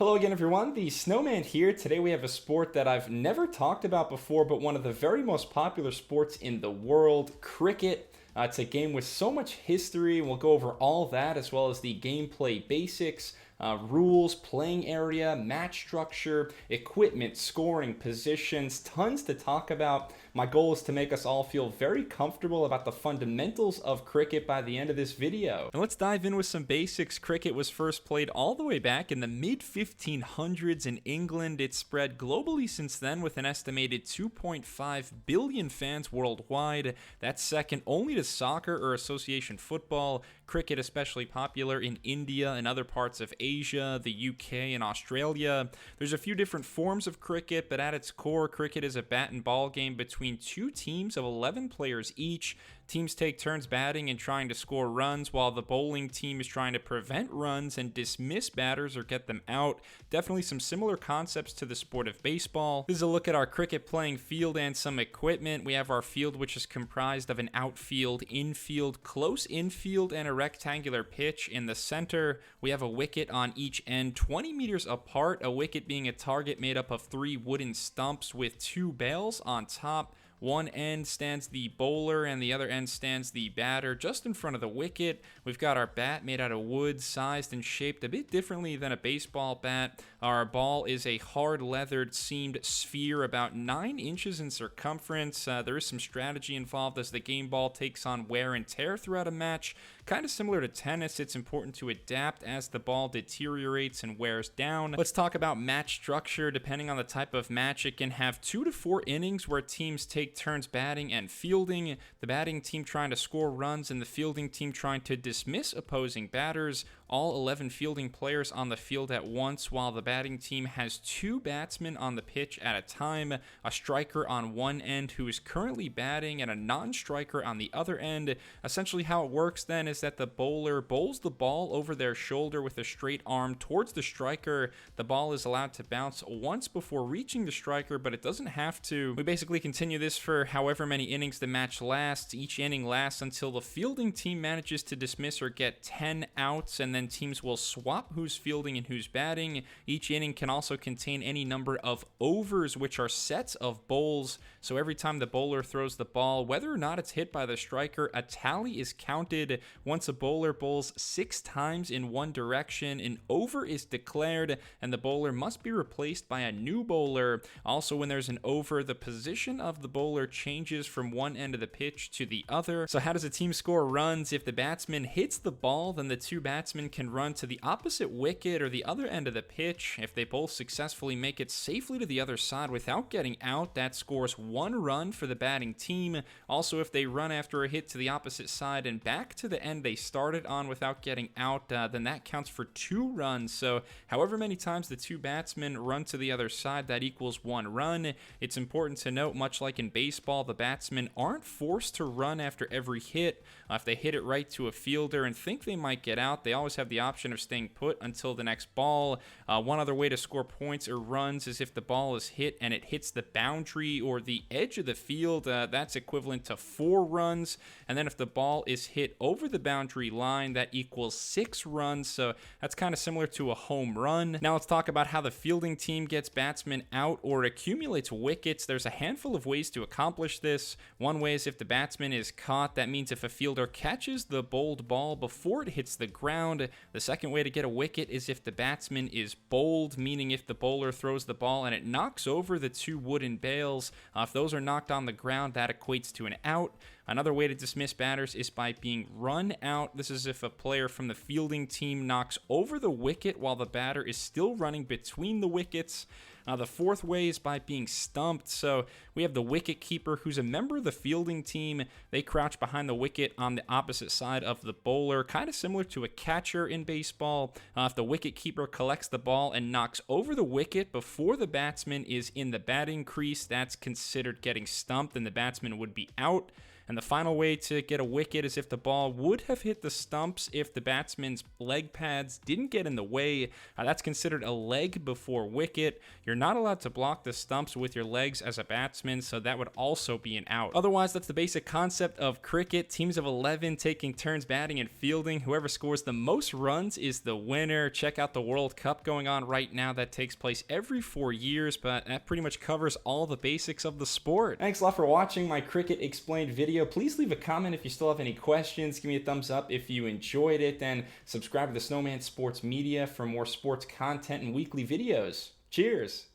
Hello again, everyone. The Snowman here. Today we have a sport that I've never talked about before, but one of the very most popular sports in the world, cricket. It's a game with so much history, and we'll go over all that as well as the gameplay basics, rules, playing area, match structure, equipment, scoring, positions, tons to talk about. My goal is to make us all feel very comfortable about the fundamentals of cricket by the end of this video. And let's dive in with some basics. Cricket was first played all the way back in the mid-1500s in England. It's spread globally since then with an estimated 2.5 billion fans worldwide. That's second only to soccer or association football. Cricket especially popular in India and other parts of Asia, the UK, and Australia. There's a few different forms of cricket, but at its core, cricket is a bat and ball game between two teams of 11 players each. Teams take turns batting and trying to score runs, while the bowling team is trying to prevent runs and dismiss batters or get them out. Definitely some similar concepts to the sport of baseball. This is a look at our cricket playing field and some equipment. We have our field, which is comprised of an outfield, infield, close infield, and a rectangular pitch in the center. We have a wicket on each end 20 meters apart, a wicket being a target made up of 3 wooden stumps with 2 bails on top. One end stands the bowler and the other end stands the batter just in front of the wicket. We've got our bat made out of wood, sized and shaped a bit differently than a baseball bat. Our ball is a hard leathered seamed sphere about 9 inches in circumference. There is some strategy involved as the game ball takes on wear and tear throughout a match. Kind of similar to tennis, it's important to adapt as the ball deteriorates and wears down. Let's talk about match structure. Depending on the type of match, it can have 2 to 4 innings where teams take turns batting and fielding, the batting team trying to score runs and the fielding team trying to dismiss opposing batters. All 11 fielding players on the field at once, while the batting team has 2 batsmen on the pitch at a time, a striker on one end who is currently batting and a non-striker on the other end. Essentially how it works then is that the bowler bowls the ball over their shoulder with a straight arm towards the striker. The ball is allowed to bounce once before reaching the striker, but it doesn't have to. We basically continue this for however many innings the match lasts. Each inning lasts until the fielding team manages to dismiss or get 10 outs, and then teams will swap who's fielding and who's batting. Each inning can also contain any number of overs, which are sets of bowls. So every time the bowler throws the ball, whether or not it's hit by the striker, a tally is counted. Once a bowler bowls 6 times in one direction, an over is declared, and the bowler must be replaced by a new bowler. Also, when there's an over, the position of the bowler changes from one end of the pitch to the other. So how does a team score runs? If the batsman hits the ball, then the 2 batsmen can run to the opposite wicket or the other end of the pitch. If they both successfully make it safely to the other side without getting out, that scores 1 run for the batting team. Also, if they run after a hit to the opposite side and back to the end they started on without getting out, then that counts for 2 runs. So however many times the 2 batsmen run to the other side, that equals 1 run. It's important to note, much like in baseball, the batsmen aren't forced to run after every hit. If they hit it right to a fielder and think they might get out, they always have the option of staying put until the next ball. One other way to score points or runs is if the ball is hit and it hits the boundary or the edge of the field. That's equivalent to 4 runs. And then if the ball is hit over the boundary line, that equals 6 runs. So that's kind of similar to a home run. Now let's talk about how the fielding team gets batsmen out or accumulates wickets. There's a handful of ways to accomplish this. One way is if the batsman is caught. That means if a fielder catches the bowled ball before it hits the ground. The second way to get a wicket is if the batsman is bowled, meaning if the bowler throws the ball and it knocks over the 2 wooden bails. If those are knocked on the ground, that equates to an out. Another way to dismiss batters is by being run out. This is if a player from the fielding team knocks over the wicket while the batter is still running between the wickets. The fourth way is by being stumped. So we have the wicket keeper, who's a member of the fielding team. They crouch behind the wicket on the opposite side of the bowler, kind of similar to a catcher in baseball. If the wicket keeper collects the ball and knocks over the wicket before the batsman is in the batting crease, that's considered getting stumped and the batsman would be out. And the final way to get a wicket is if the ball would have hit the stumps if the batsman's leg pads didn't get in the way. That's considered a leg before wicket. You're not allowed to block the stumps with your legs as a batsman, so that would also be an out. Otherwise, that's the basic concept of cricket. Teams of 11 taking turns batting and fielding. Whoever scores the most runs is the winner. Check out the World Cup going on right now. That takes place every 4 years, but that pretty much covers all the basics of the sport. Thanks a lot for watching my Cricket Explained video. Please leave a comment if you still have any questions. Give me a thumbs up if you enjoyed it, and subscribe to the Snowman Sports Media for more sports content and weekly videos. Cheers!